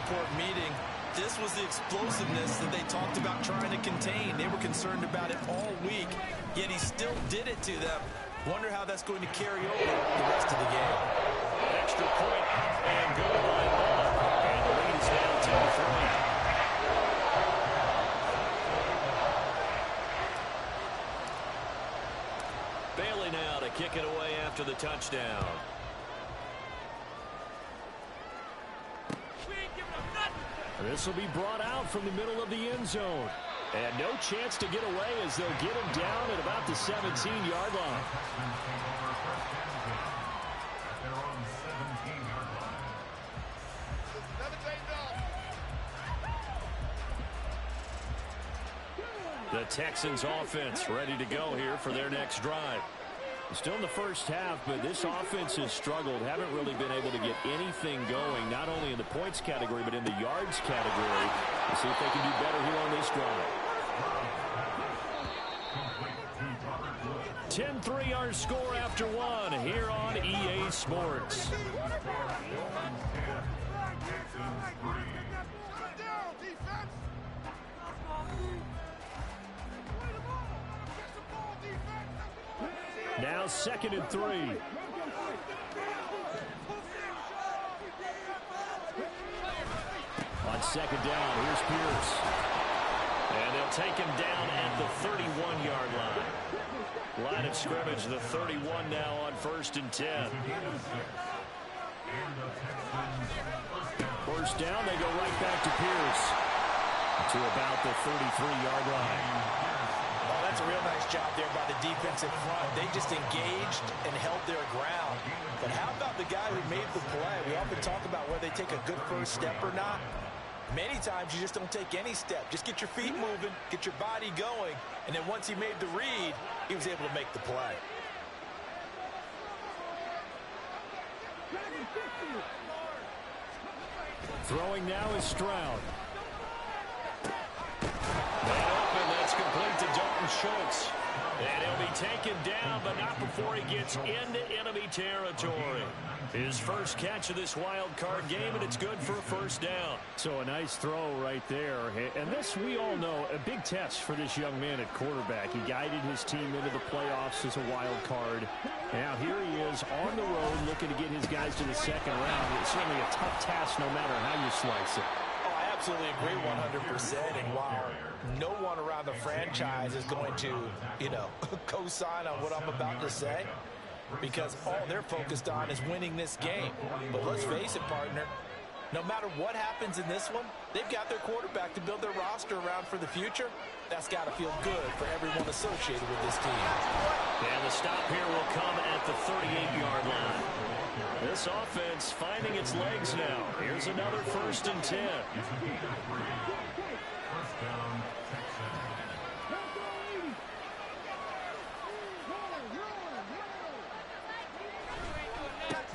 report meeting, this was the explosiveness that they talked about trying to contain. They were concerned about it all week, yet he still did it to them. Wonder how that's going to carry over the rest of the game. Extra point and goal line ball. And the lead is down 2-3. Bailey now to kick it away after the touchdown. This will be brought out from the middle of the end zone. And no chance to get away as they'll get him down at about the 17-yard line. The Texans offense ready to go here for their next drive. Still in the first half, but this offense has struggled. Haven't really been able to get anything going, not only in the points category, but in the yards category. We'll see if they can do better here on this drive. 10-3 our score after one here on EA Sports. Now 2nd and 3. On 2nd down, here's Pierce. And they'll take him down at the 31-yard line. Line of scrimmage, the 31 now on 1st and 10. First down, they go right back to Pierce. To about the 33-yard line. That's a real nice job there by the defensive front. They just engaged and held their ground. But how about the guy who made the play? We often talk about whether they take a good first step or not. Many times you just don't take any step. Just get your feet moving, get your body going, and then once he made the read, he was able to make the play. Throwing now is Stroud. That's complete to Dalton Schultz. And he'll be taken down, but not before he gets into enemy territory. His first catch of this wild card game, and it's good for a first down. So a nice throw right there. And this, we all know, a big test for this young man at quarterback. He guided his team into the playoffs as a wild card. Now here he is on the road looking to get his guys to the second round. It's certainly a tough task no matter how you slice it. Absolutely agree 100%. And while no one around the franchise is going to, co-sign on what I'm about to say, because all they're focused on is winning this game. But let's face it, partner, no matter what happens in this one, they've got their quarterback to build their roster around for the future. That's got to feel good for everyone associated with this team. And the stop here will come at the 38-yard line. This offense finding its legs now. Here's another 1st and 10.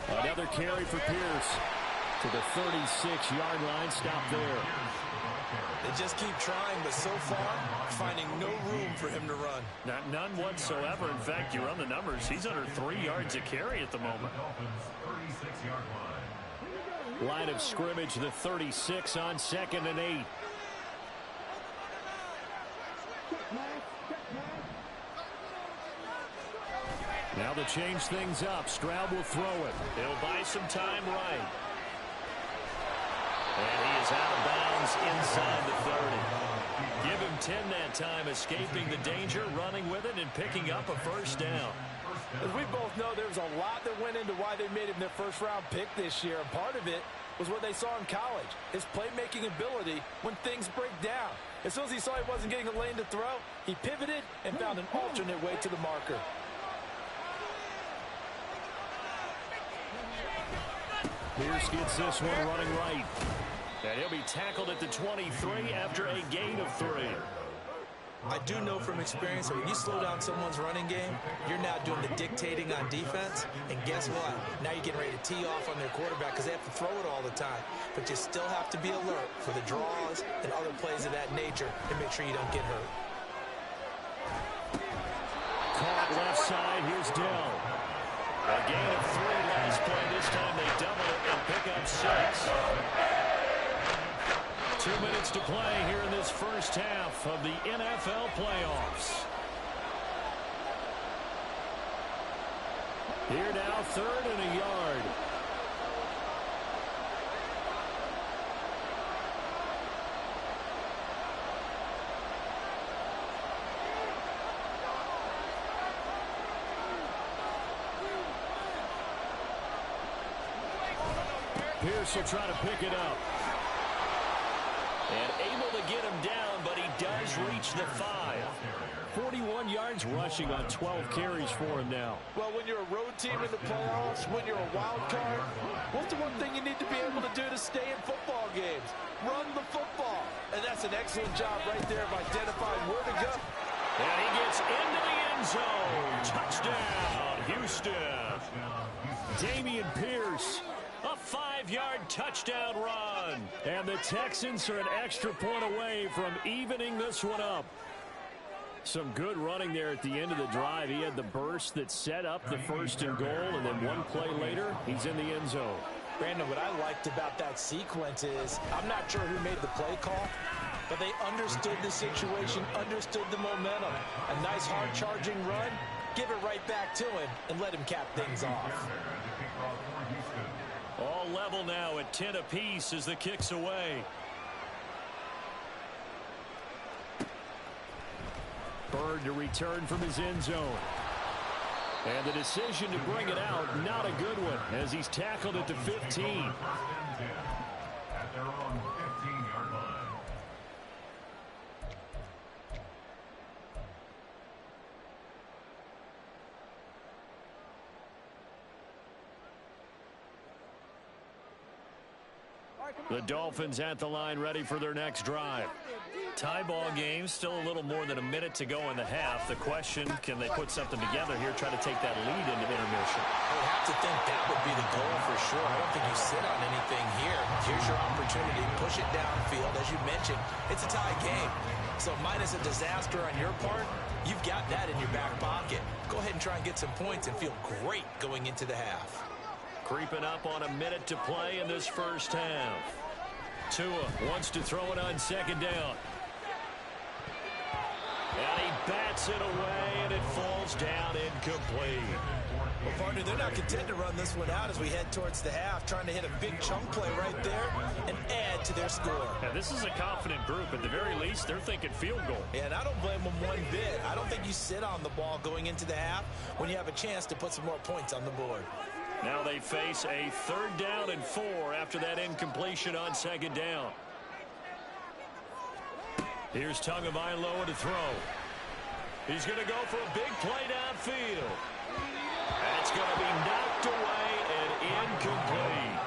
Another carry for Pierce to the 36-yard line. Stop there. They just keep trying, but so far, finding no room for him to run. None whatsoever. In fact, you run the numbers. He's under 3 yards a carry at the moment. Line of scrimmage, the 36 on 2nd and 8. Now to change things up, Stroud will throw it. He'll buy some time right. And he is out of bounds inside the 30. Give him 10 that time, escaping the danger, running with it, and picking up a first down. As we both know, there's a lot that went into why they made him their first-round pick this year. And part of it was what they saw in college, his playmaking ability when things break down. As soon as he saw he wasn't getting a lane to throw, he pivoted and found an alternate way to the marker. Pierce gets this one running right. And he'll be tackled at the 23 after a gain of 3. I do know from experience that when you slow down someone's running game, you're now doing the dictating on defense. And guess what? Now you're getting ready to tee off on their quarterback because they have to throw it all the time. But you still have to be alert for the draws and other plays of that nature and make sure you don't get hurt. Caught left side. Here's Dell. A gain of 3 last play. This time they double it and pick up 6. 2 minutes to play here in this first half of the NFL playoffs. Here now, 3rd and a yard. Pierce will try to pick it up. And able to get him down, but he does reach the 5. 41 yards rushing on 12 carries for him now. Well, when you're a road team in the playoffs, when you're a wild card, what's the one thing you need to be able to do to stay in football games? Run the football. And that's an excellent job right there of identifying where to go. And he gets into the end zone. Touchdown, Houston. Dameon Pierce. A 5-yard touchdown run. And the Texans are an extra point away from evening this one up. Some good running there at the end of the drive. He had the burst that set up the 1st and goal, and then one play later, he's in the end zone. Brandon, what I liked about that sequence is, I'm not sure who made the play call, but they understood the situation, understood the momentum. A nice hard-charging run, give it right back to him, and let him cap things off. All level now at 10 apiece as the kick's away. Bird to return from his end zone. And the decision to bring it out, not a good one, as he's tackled at the 15. The Dolphins at the line ready for their next drive. Tie ball game, still a little more than a minute to go in the half. The question, can they put something together here, try to take that lead into intermission? I would have to think that would be the goal for sure. I don't think you sit on anything here. Here's your opportunity. Push it downfield. As you mentioned, it's a tie game. So minus a disaster on your part, you've got that in your back pocket. Go ahead and try and get some points and feel great going into the half. Creeping up on a minute to play in this first half. Tua wants to throw it on 2nd down. And he bats it away, and it falls down incomplete. Well, partner, they're not content to run this one out as we head towards the half, trying to hit a big chunk play right there and add to their score. Now, this is a confident group. At the very least, they're thinking field goal. And I don't blame them one bit. I don't think you sit on the ball going into the half when you have a chance to put some more points on the board. Now they face a 3rd down and 4 after that incompletion on 2nd down. Here's Tagovailoa to throw. He's going to go for a big play downfield. That's going to be knocked away and incomplete.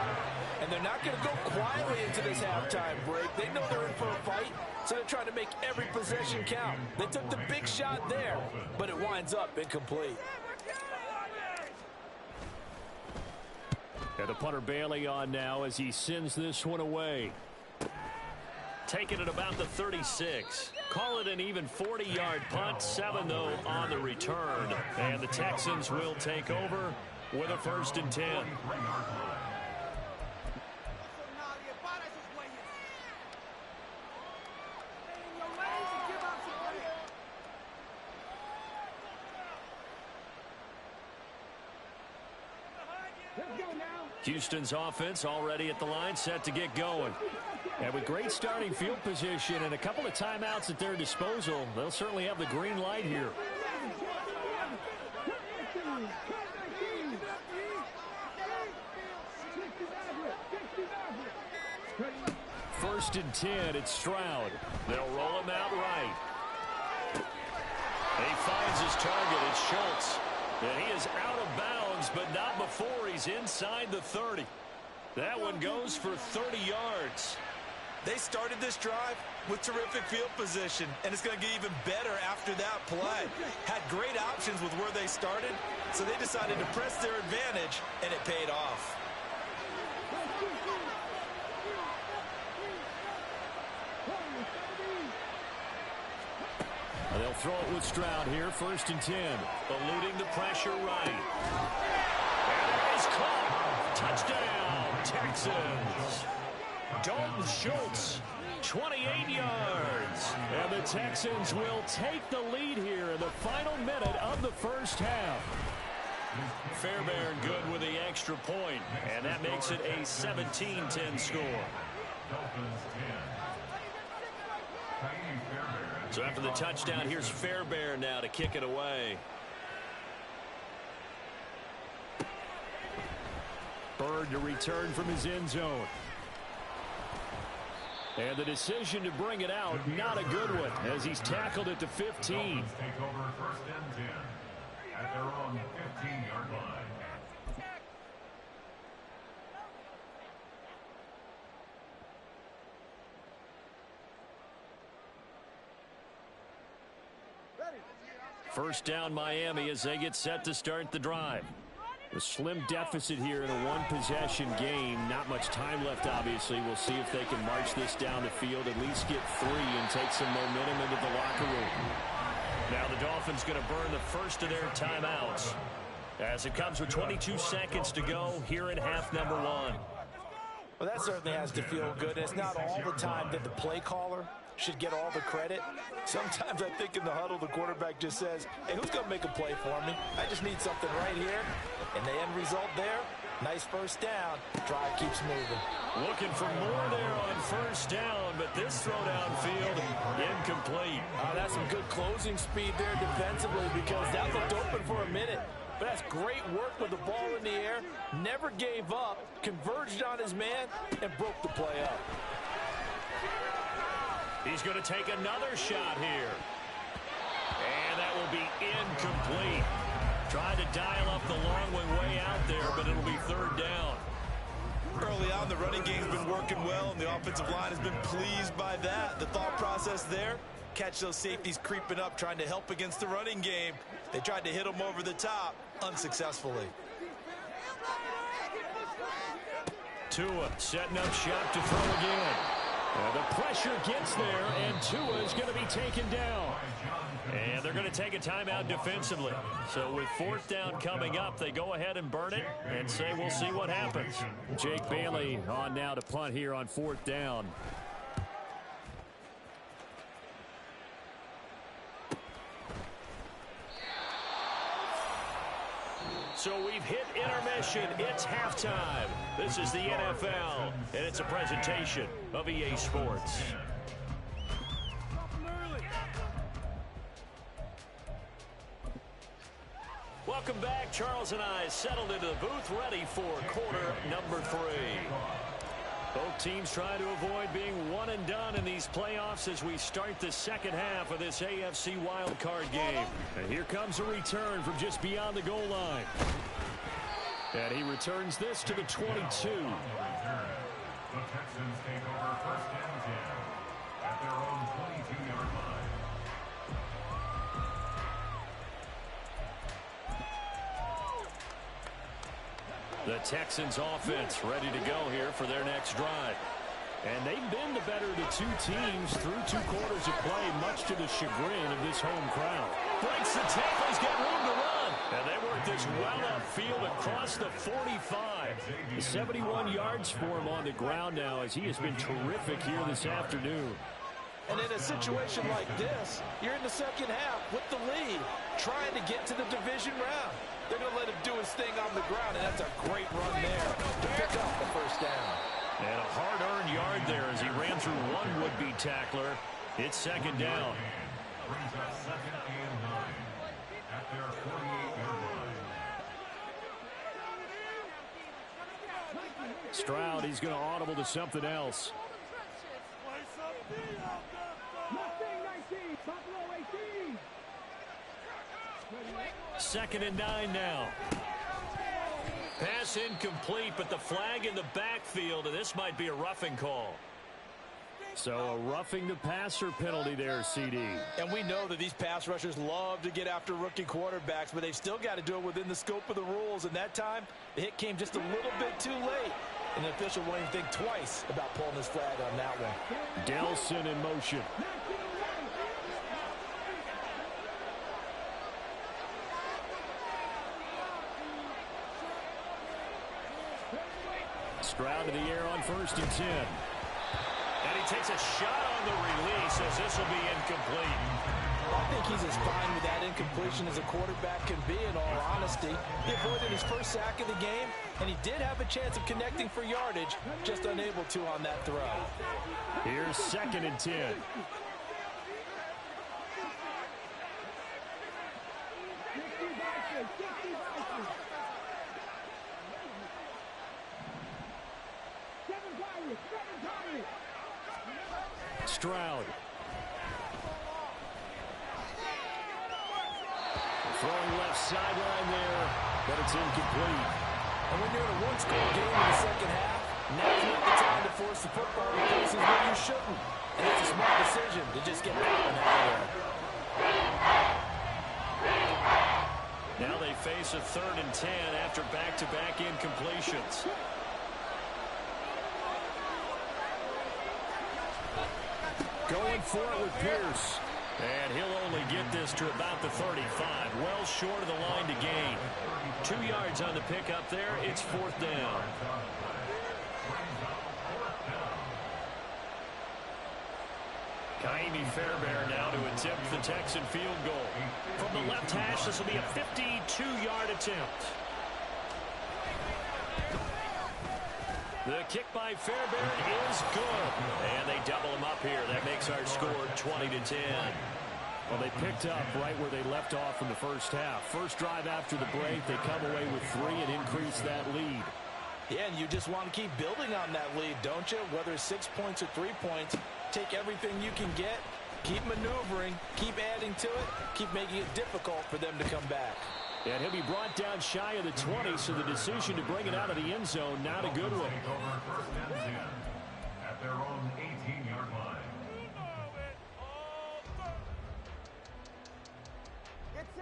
And they're not going to go quietly into this halftime break. They know they're in for a fight, so they're trying to make every possession count. They took the big shot there, but it winds up incomplete. And the punter Bailey on now as he sends this one away. Taking it about the 36. Call it an even 40-yard punt. 7, though, on the return. And the Texans will take over with a 1st and 10. Houston's offense already at the line, set to get going. And with great starting field position and a couple of timeouts at their disposal, they'll certainly have the green light here. 1st and 10, it's Stroud. They'll roll him out right. He finds his target, it's Schultz. And he is out of bounds, but not before he's inside the 30. That one goes for 30 yards. They started this drive with terrific field position, and it's going to get even better after that play. Had great options with where they started, so they decided to press their advantage, and it paid off. They'll throw it with Stroud here, 1st and 10. Eluding the pressure right. And it is caught. Touchdown, Texans. Dalton Schultz 28 yards. And the Texans will take the lead here in the final minute of the first half. Fairbairn good with the extra point, and that makes it a 17-10 score. So after the touchdown, here's Fairbairn now to kick it away. Bird to return from his end zone. And the decision to bring it out, not a good one, as he's tackled at the 15. Take over first and 10 at their own 15-yard line. First down Miami as they get set to start the drive. A slim deficit here in a one-possession game. Not much time left, obviously. We'll see if they can march this down the field, at least get 3 and take some momentum into the locker room. Now the Dolphins going to burn the first of their timeouts as it comes with 22 seconds to go here in half number 1. Well, that certainly has to feel good. It's not all the time that the play caller should get all the credit. Sometimes I think in the huddle, the quarterback just says, hey, who's going to make a play for me? I just need something right here. And the end result there, nice first down. Drive keeps moving. Looking for more there on first down, but this throw downfield incomplete. That's some good closing speed there defensively, because that looked open for a minute. But that's great work with the ball in the air. Never gave up, converged on his man, and broke the play up. He's going to take another shot here. And that will be incomplete. Tried to dial up the long one way out there, but it'll be third down. Early on, the running game's been working well, and the offensive line has been pleased by that. The thought process there, catch those safeties creeping up, trying to help against the running game. They tried to hit them over the top, unsuccessfully. Tua setting up shop to throw again. The pressure gets there, and Tua is going to be taken down. And they're going to take a timeout defensively. So with fourth down coming up, they go ahead and burn it and say we'll see what happens. Jake Bailey on now to punt here on fourth down. So we've hit intermission. It's halftime. This is the NFL, and it's a presentation of EA Sports. Welcome back. Charles and I settled into the booth, ready for quarter number 3. Both teams trying to avoid being one and done in these playoffs as we start the second half of this AFC wildcard game. And here comes a return from just beyond the goal line. And he returns this to the 22. The Texans take over first and 10 at their own 22-yard line. The Texans offense ready to go here for their next drive. And they've been the better of the two teams through 2 quarters of play, much to the chagrin of this home crowd. Breaks the tackle. He's got room to run. And they work this well upfield across the 45. 71 yards for him on the ground now, as he has been terrific here this afternoon. And in a situation like this, you're in the second half with the lead, trying to get to the division round. They're going to let him do his thing on the ground, and that's a great run there to pick up the first down. And a hard-earned yard there as he ran through one would-be tackler. It's second down. Brings us second and 9 at their 48-yard line. Stroud, he's going to audible to something else. Second and 9 now. Pass incomplete, but the flag in the backfield, and this might be a roughing call. So a roughing the passer penalty there, CD. And we know that these pass rushers love to get after rookie quarterbacks, but they've still got to do it within the scope of the rules. And that time, the hit came just a little bit too late. And the official won't even think twice about pulling his flag on that one. Delson in motion. Stroud to the air on first and 10. And he takes a shot on the release as this will be incomplete. I think he's as fine with that incompletion as a quarterback can be, in all honesty. He avoided his first sack of the game, and he did have a chance of connecting for yardage, just unable to on that throw. Here's 2nd and 10. Stroud. Throwing left sideline there, but it's incomplete. And when you're in a one-score game in the second half, now's not the time to force the football in places where you shouldn't. And it's a smart decision to just get that one out of there. Now they face a 3rd and 10 after back-to-back incompletions. Going for it with Pierce. And he'll only get this to about the 35. Well short of the line to gain. 2 yards on the pickup there. It's 4th down. Kaimi Fairbairn now to attempt the Texan field goal. From the left hash, this will be a 52-yard attempt. The kick by Fairbairn is good. And they double him up here. That makes our score 20-10. Well, they picked up right where they left off in the first half. First drive after the break, they come away with 3 and increase that lead. Yeah, and you just want to keep building on that lead, don't you? Whether it's 6 points or 3 points, take everything you can get, keep maneuvering, keep adding to it, keep making it difficult for them to come back. And he'll be brought down shy of the 20, so the decision to bring it out of the end zone, not a good one. First and 10 at their own 18-yard line.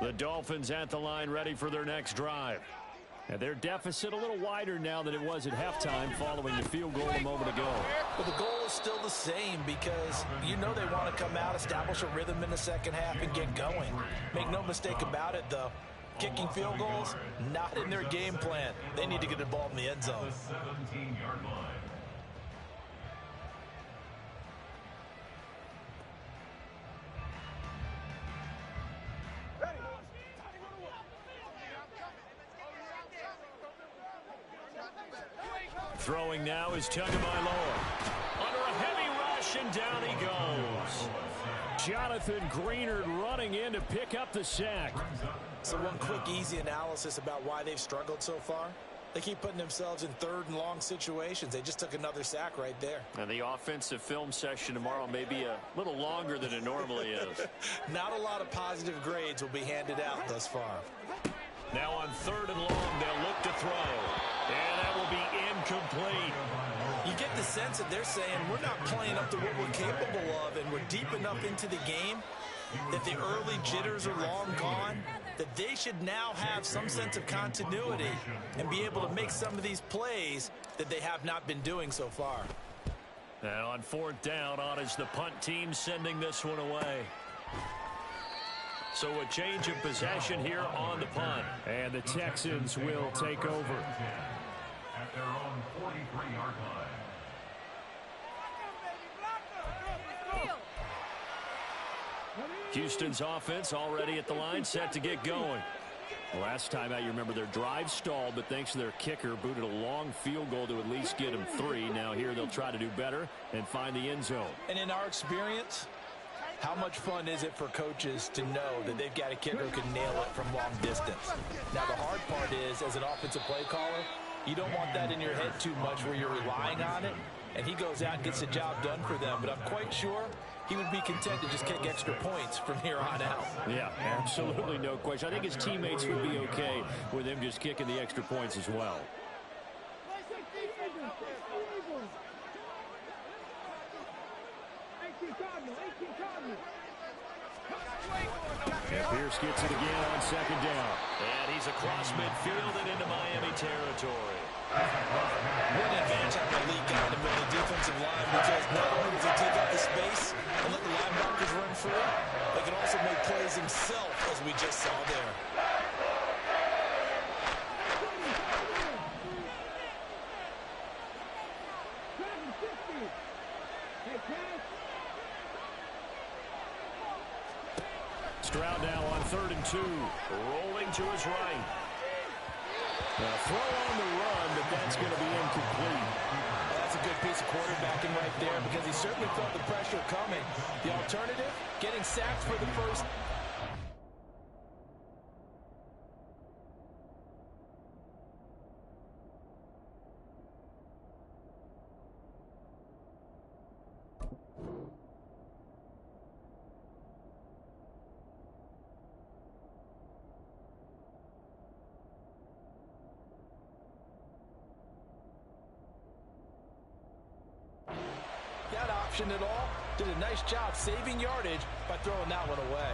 The Dolphins at the line ready for their next drive. And their deficit a little wider now than it was at halftime following the field goal a moment ago. Well, the goal is still the same because you know they want to come out, establish a rhythm in the second half, and get going. Make no mistake about it, though. Kicking field goals, not in their game plan. They need to get the ball in the end zone. The 17-yard line. Throwing now is Tagovailoa. Under a heavy rush, and down he goes. Jonathan Greenard running in to pick up the sack. So one quick, easy analysis about why they've struggled so far. They keep putting themselves in 3rd and long situations. They just took another sack right there. And the offensive film session tomorrow may be a little longer than it normally is. Not a lot of positive grades will be handed out thus far. Now on 3rd and long, they'll look to throw. And that will be incomplete. You get the sense that they're saying we're not playing up to what we're capable of, and we're deep enough into the game that the early jitters are long gone, that they should now have some sense of continuity and be able to make some of these plays that they have not been doing so far. And on 4th down, on is the punt team sending this one away. So a change of possession here on the punt. And the Texans will take over. At their own 43-yard line. Houston's offense already at the line, set to get going. Last time out, you remember their drive stalled, but thanks to their kicker, booted a long field goal to at least get them 3. Now here they'll try to do better and find the end zone. And in our experience, how much fun is it for coaches to know that they've got a kicker who can nail it from long distance? Now, the hard part is, as an offensive play caller, you don't want that in your head too much where you're relying on it, and he goes out and gets the job done for them. But I'm quite sure he would be content to just kick extra points from here on out. Yeah, absolutely no question. I think his teammates would be okay with him just kicking the extra points as well. And Pierce gets it again on 2nd down. And he's across midfield and into Miami territory. What an advantage having a lead guy in the middle of the defensive line, because not only does he take up the space and let the linebackers run free, but can also make plays himself, as we just saw there. Stroud now on 3rd and 2. Rolling to his right. A throw on the run, but that's going to be incomplete. That's a good piece of quarterbacking right there because he certainly felt the pressure coming. The alternative, getting sacked for the first. That option at all, did a nice job saving yardage by throwing that one away.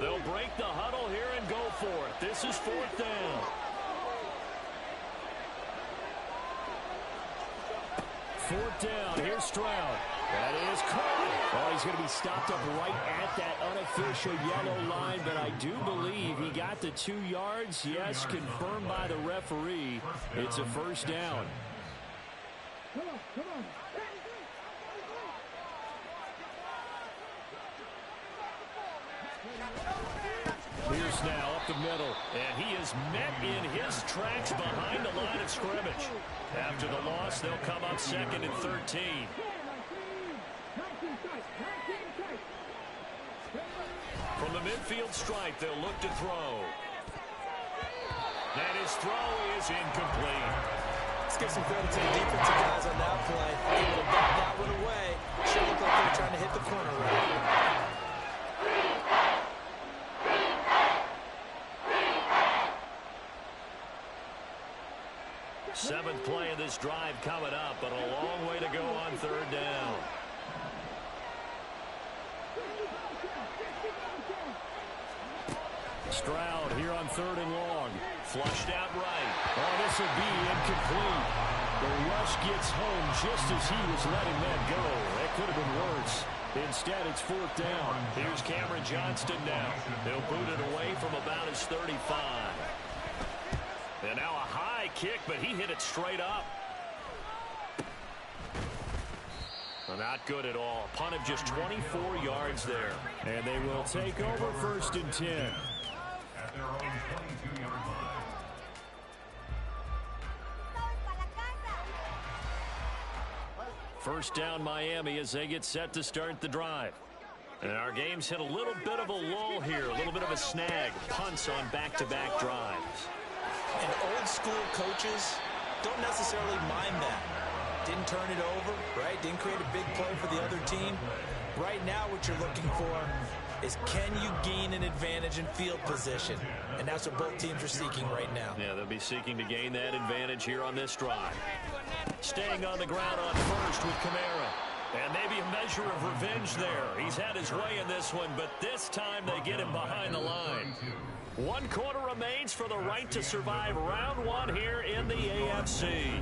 They'll break the huddle here and go for it. This is 4th down. 4th down. Here's Stroud. That is caught. Oh, he's going to be stopped up right at that unofficial yellow line, but I do believe he got the 2 yards. Yes, confirmed by the referee. It's a 1st down. Pierce now up the middle, and he is met in his tracks behind the line of scrimmage. After the loss, they'll come up 2nd and 13. From the midfield stripe, they'll look to throw. And his throw is incomplete. Let's give some credit to the defensive guys on that play. Able to bat that one away. Sure looked like they were trying to hit the corner right. 7th play of this drive coming up, but a long way to go on 3rd down. Stroud here on 3rd and long. Flushed out right. Oh, this will be incomplete. The rush gets home just as he was letting that go. That could have been worse. Instead, it's 4th down. Here's Cameron Johnston now. They'll boot it away from about his 35. And now a high kick, but he hit it straight up. Well, not good at all. A punt of just 24 yards there. And they will take over 1st and 10. At their own 22-yard line. First down Miami as they get set to start the drive. And our game's hit a little bit of a lull here, a little bit of a snag. Punts on back-to-back drives. And old school coaches don't necessarily mind that. Didn't turn it over, right? Didn't create a big play for the other team. Right now what you're looking for is can you gain an advantage in field position? And that's what both teams are seeking right now. Yeah, they'll be seeking to gain that advantage here on this drive. Staying on the ground on first with Kamara. And maybe a measure of revenge there. He's had his way in this one, but this time they get him behind the line. 1 quarter remains for the right to survive round 1 here in the AFC.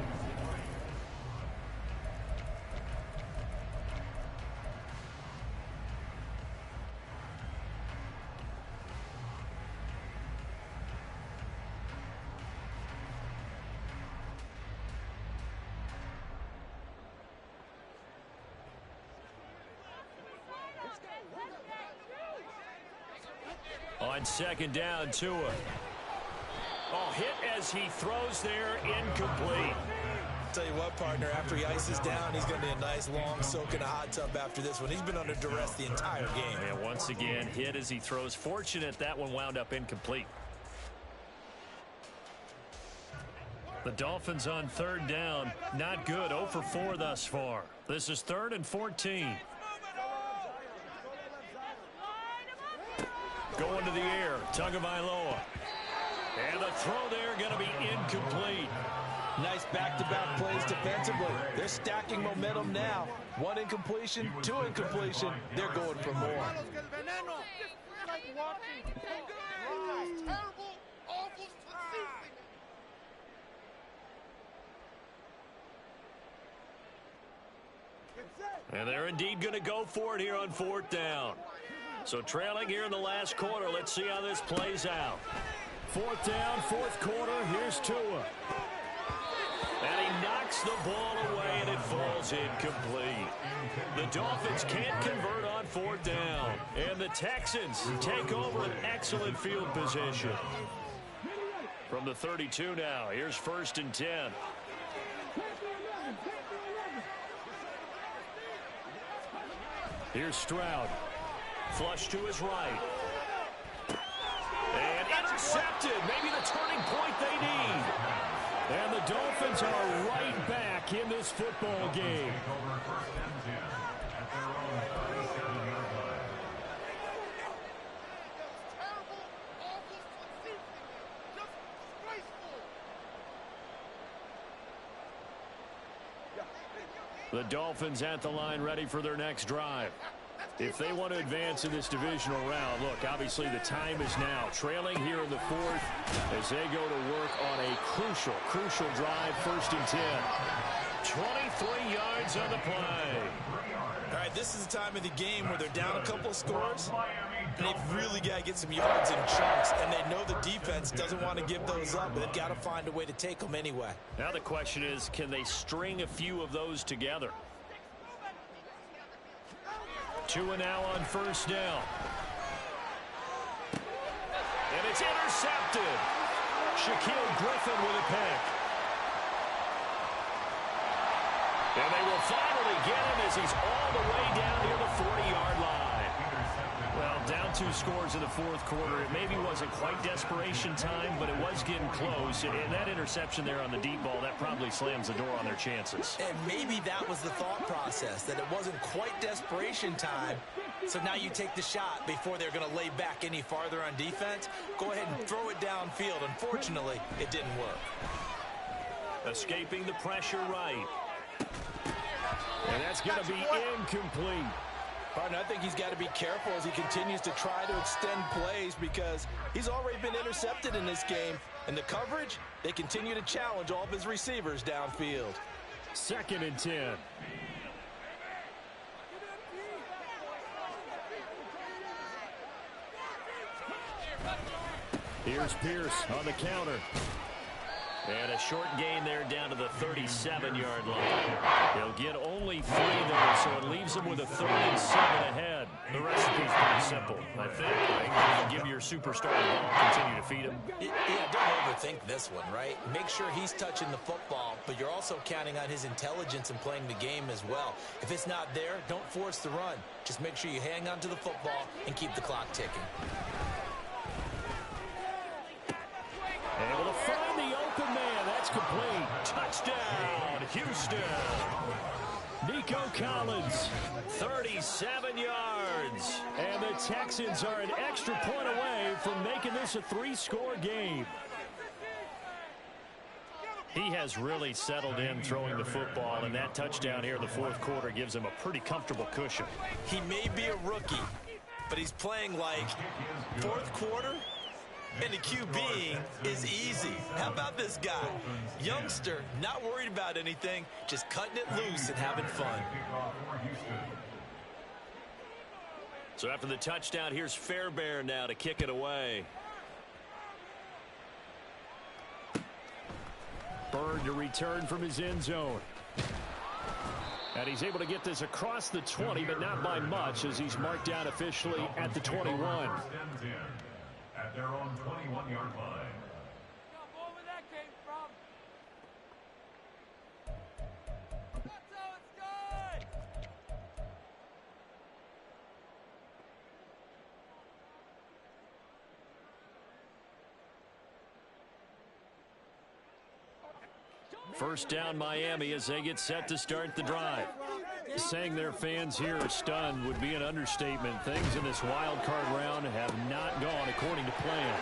On 2nd down, Tua. Oh, hit as he throws there, incomplete. Tell you what, partner, after he ices down, he's going to be a nice long soak in a hot tub after this one. He's been under duress the entire game. And once again, hit as he throws. Fortunate that one wound up incomplete. The Dolphins on 3rd down. Not good. 0 for 4 thus far. This is 3rd and 14. Going to the air, Tagovailoa. And the throw there going to be incomplete. Nice back-to-back plays defensively. They're stacking momentum now. 1 incompletion, 2 incompletion. They're going for more. And they're indeed going to go for it here on 4th down. So trailing here in the last quarter. Let's see how this plays out. 4th down, 4th quarter. Here's Tua. And he knocks the ball away, and it falls incomplete. The Dolphins can't convert on 4th down. And the Texans take over an excellent field position. From the 32 now, here's 1st and 10. Here's Stroud. Flush to his right. And intercepted. Maybe the turning point they need. And the Dolphins are right back in this football game. The Dolphins at the line ready for their next drive. If they want to advance in this divisional round, look, obviously the time is now. Trailing here in the 4th as they go to work on a crucial drive, 1st and 10. 23 yards on the play. All right, this is the time of the game where they're down a couple of scores, and they've really got to get some yards in chunks, and they know the defense doesn't want to give those up, but they've got to find a way to take them anyway. Now the question is, can they string a few of those together? Tua now on 1st down. And it's intercepted. Shaquille Griffin with a pick. And they will finally get him as he's all the way down near the 40-yard line. Well, down 2 scores in the 4th quarter. It maybe wasn't quite desperation time, but it was getting close. And that interception there on the deep ball, that probably slams the door on their chances. And maybe that was the thought process, that it wasn't quite desperation time. So now you take the shot before they're going to lay back any farther on defense. Go ahead and throw it downfield. Unfortunately, it didn't work. Escaping the pressure right. And that's going to be incomplete. Partner, I think he's got to be careful as he continues to try to extend plays because he's already been intercepted in this game. And the coverage, they continue to challenge all of his receivers downfield. 2nd and 10. Here's Pierce on the counter. And a short gain there down to the 37-yard line. He'll get only 3 there, so it leaves him with a 3rd and 7 ahead. The recipe's pretty simple, I think. Right? Give your superstar the ball, continue to feed him. Yeah, don't overthink this one, right? Make sure he's touching the football, but you're also counting on his intelligence and playing the game as well. If it's not there, don't force the run. Just make sure you hang on to the football and keep the clock ticking. Able to find the open man. That's complete. Touchdown, Houston. Nico Collins, 37 yards. And the Texans are an extra point away from making this a 3-score game. He has really settled in throwing the football, and that touchdown here in the 4th quarter gives him a pretty comfortable cushion. He may be a rookie, but he's playing like 4th quarter. And the QBing is easy. How about this guy? Youngster, not worried about anything, just cutting it loose and having fun. So after the touchdown, here's Fairbairn now to kick it away. Bird to return from his end zone. And he's able to get this across the 20, but not by much as he's marked down officially at the 21. At their own 21-yard line. Where that came from. That's how it's done. First down Miami as they get set to start the drive. Saying their fans here are stunned would be an understatement. Things in this wild card round have not gone according to plan.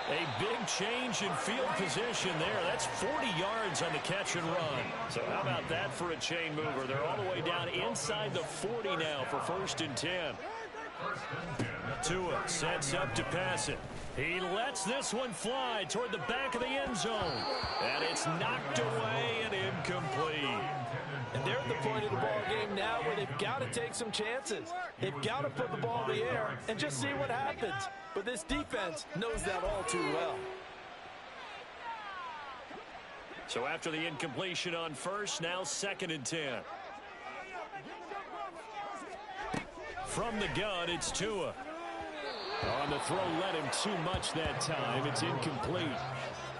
A big change in field position there. That's 40 yards on the catch and run. So how about that for a chain mover? They're all the way down inside the 40 now for 1st and 10. Tua sets up to pass it. He lets this one fly toward the back of the end zone. And it's knocked away and incomplete. And They're at the point of the ball game now where they've got to take some chances. They've got to put the ball in the air and just see what happens. But this defense knows that all too well. So after the incompletion on first, now 2nd and 10. From the gun, it's Tua. On the throw, led him too much that time. It's incomplete.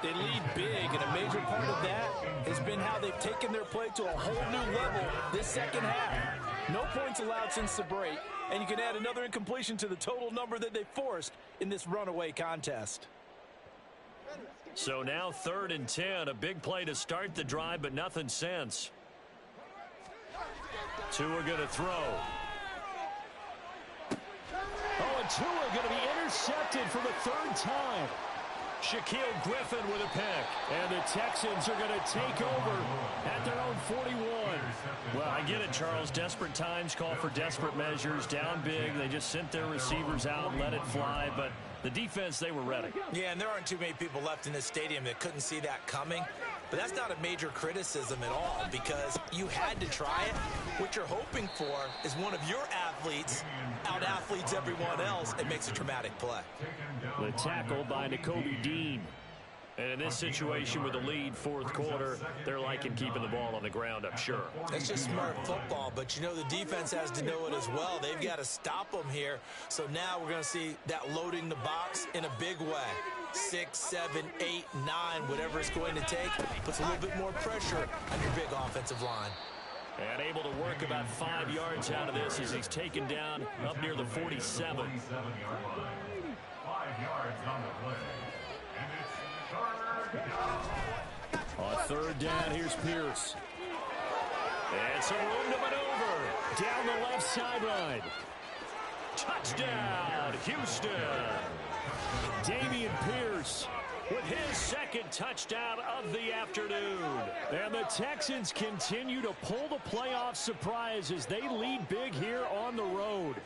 They lead big, and a major part of that has been how they've taken their play to a whole new level this second half. No points allowed since the break, and you can add another incompletion to the total number that they forced in this runaway contest. So now 3rd and 10, a big play to start the drive, but nothing since. Tua going to throw. Oh, and Tua going to be intercepted for the 3rd time. Shaquille Griffin with a pick. And the Texans are going to take over at their own 41. Well, I get it, Charles. Desperate times call for desperate measures. Down big. They just sent their receivers out and let it fly. But the defense, they were ready. Yeah, and there aren't too many people left in this stadium that couldn't see that coming. But that's not a major criticism at all because you had to try it. What you're hoping for is one of your athletes out-athletes everyone else and makes a dramatic play. The tackle by Nakobe Dean. And in this situation with the lead 4th quarter, they're liking keeping the ball on the ground, I'm sure. That's just smart football, but you know the defense has to know it as well. They've got to stop them here. So now we're going to see that loading the box in a big way. 6, 7, 8, 9, whatever it's going to take, puts a little bit more pressure on your big offensive line. And able to work about 5 yards out of this as he's taken down up near the 47. 47-yard line. 5 yards on the play. And it's 3rd down. On 3rd down, here's Pierce. And some room to maneuver. Down the left sideline. Touchdown, Houston. Damian Pierce with his 2nd touchdown of the afternoon. And the Texans continue to pull the playoff surprise as they lead big here on the road.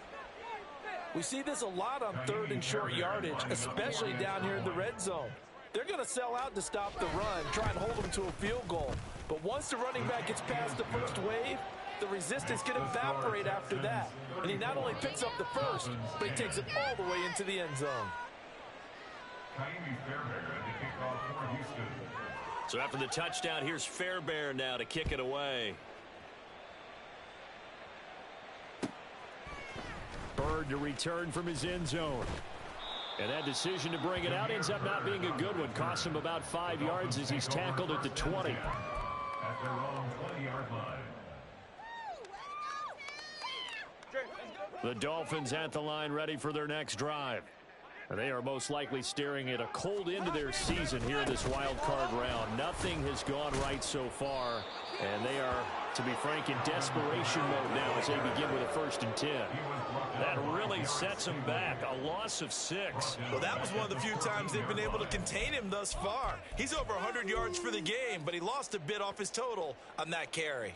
We see this a lot on 3rd and short yardage, especially down here in the red zone. They're going to sell out to stop the run, try and hold them to a field goal. But once the running back gets past the first wave, the resistance can evaporate after that. And he not only picks up the first, but he takes it all the way into the end zone. So after the touchdown, here's Fairbairn now to kick it away. Bird to return from his end zone. And that decision to bring it out ends up not being a good one. Costs him about 5 yards as he's tackled at the 20. At their own 20-yard line. The Dolphins at the line ready for their next drive. And they are most likely staring at a cold end to their season here in this wild card round. Nothing has gone right so far, and they are, to be frank, in desperation mode now as they begin with a 1st and 10. That really sets them back. A loss of 6. Well, that was one of the few times they've been able to contain him thus far. He's over 100 yards for the game, but he lost a bit off his total on that carry.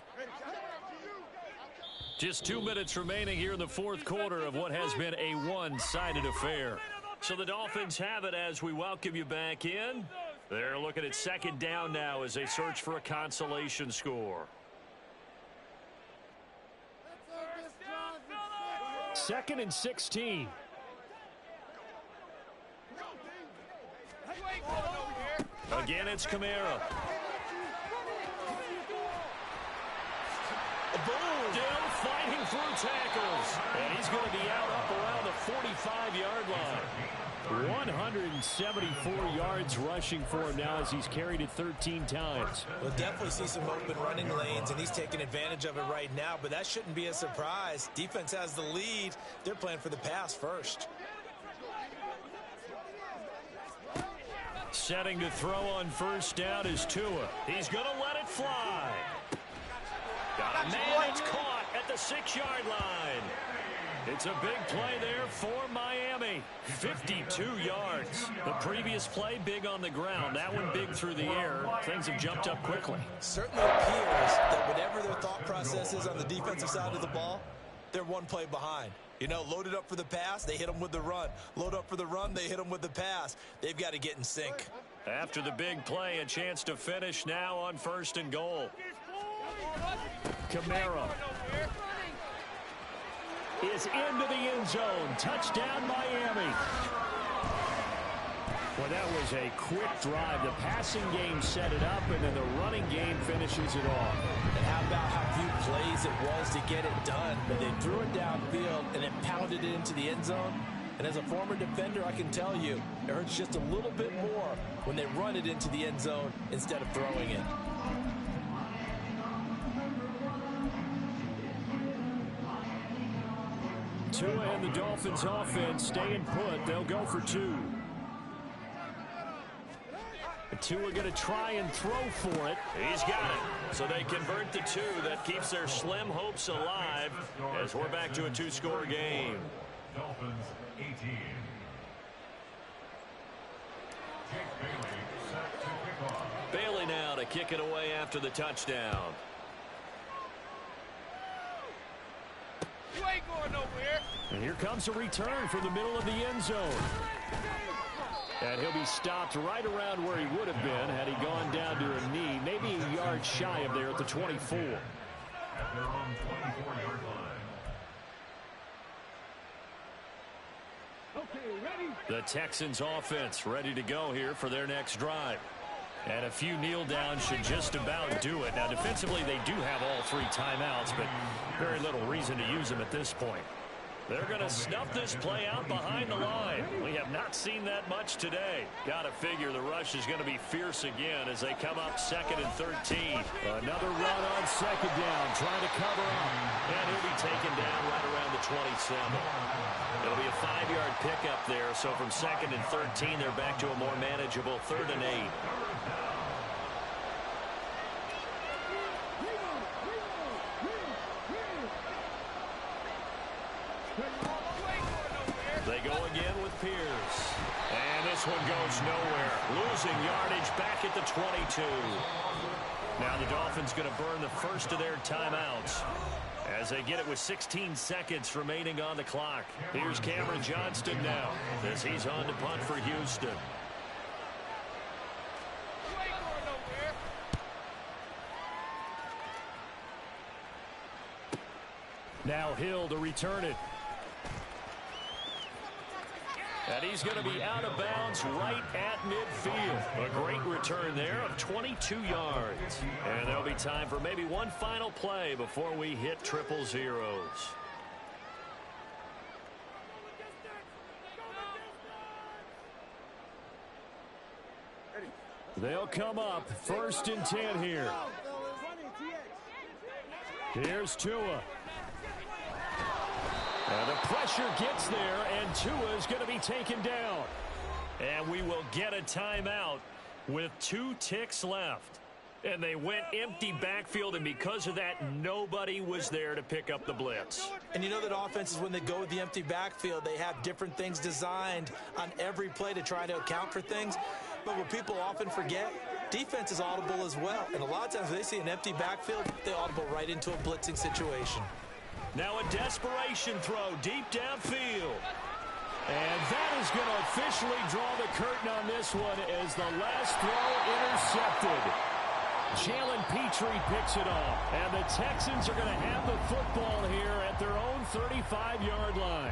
Just 2 minutes remaining here in the 4th quarter of what has been a one-sided affair. So the Dolphins have it as we welcome you back in. They're looking at 2nd down now as they search for a consolation score. 2nd and 16. Again, it's Kamara. Still fighting through tackles. And he's going to be out up around the 45-yard line. 174 yards rushing for him now as he's carried it 13 times. We'll definitely see some open running lanes, and he's taking advantage of it right now, but that shouldn't be a surprise. Defense has the lead. They're playing for the pass first. Setting to throw on 1st down is Tua. He's going to let it fly. Got a man that's caught at the 6-yard line. It's a big play there for Miami. 52 yards. The previous play, big on the ground. That one big through the air. Things have jumped up quickly. Certainly appears that whatever their thought process is on the defensive side of the ball, they're one play behind. You know, loaded up for the pass, they hit them with the run. Load up for the run, they hit them with the pass. They've got to get in sync. After the big play, a chance to finish now on 1st and goal. Kamara is into the end zone. Touchdown, Miami. Well, that was a quick drive. The passing game set it up, and then the running game finishes it off. And how about how few plays it was to get it done? But they threw it downfield and then pounded it into the end zone. And as a former defender, I can tell you, it hurts just a little bit more when they run it into the end zone instead of throwing it. Tua and the Dolphins offense staying put. They'll go for 2. Tua going to try and throw for it. He's got it. So they convert the 2. That keeps their slim hopes alive as we're back to a 2-score game. Dolphins 18. Jake Bailey set to kick off. Bailey now to kick it away after the touchdown. You ain't going nowhere. And here comes a return from the middle of the end zone. And he'll be stopped right around where he would have been had he gone down to a knee, maybe a yard shy of there at the 24. At their own 24-yard line. The Texans offense ready to go here for their next drive. And a few kneel downs should just about do it. Now, defensively, they do have all 3 timeouts, but very little reason to use them at this point. They're going to snuff this play out behind the line. We have not seen that much today. Got to figure the rush is going to be fierce again as they come up 2nd and 13. Another run on 2nd down, trying to cover up. And he'll be taken down right around the 27. It'll be a 5-yard pickup there. So from 2nd and 13, they're back to a more manageable 3rd and 8. They go again with Pierce. And this one goes nowhere. Losing yardage back at the 22. Now the Dolphins going to burn the first of their timeouts as they get it with 16 seconds remaining on the clock. Here's Cameron Johnston now as he's on to punt for Houston. You ain't going nowhere. Now Hill to return it. And he's going to be out of bounds right at midfield. A great return there of 22 yards. And there'll be time for maybe one final play before we hit 000. They'll come up 1st and 10 here. Here's Tua. And the pressure gets there, and Tua is going to be taken down. And we will get a timeout with 2 ticks left. And they went empty backfield, and because of that, nobody was there to pick up the blitz. And you know that offenses, when they go with the empty backfield, they have different things designed on every play to try to account for things. But what people often forget, defense is audible as well. And a lot of times when they see an empty backfield, they audible right into a blitzing situation. Now a desperation throw deep downfield. And that is going to officially draw the curtain on this one as the last throw intercepted. Jalen Petrie picks it off. And the Texans are going to have the football here at their own 35-yard line.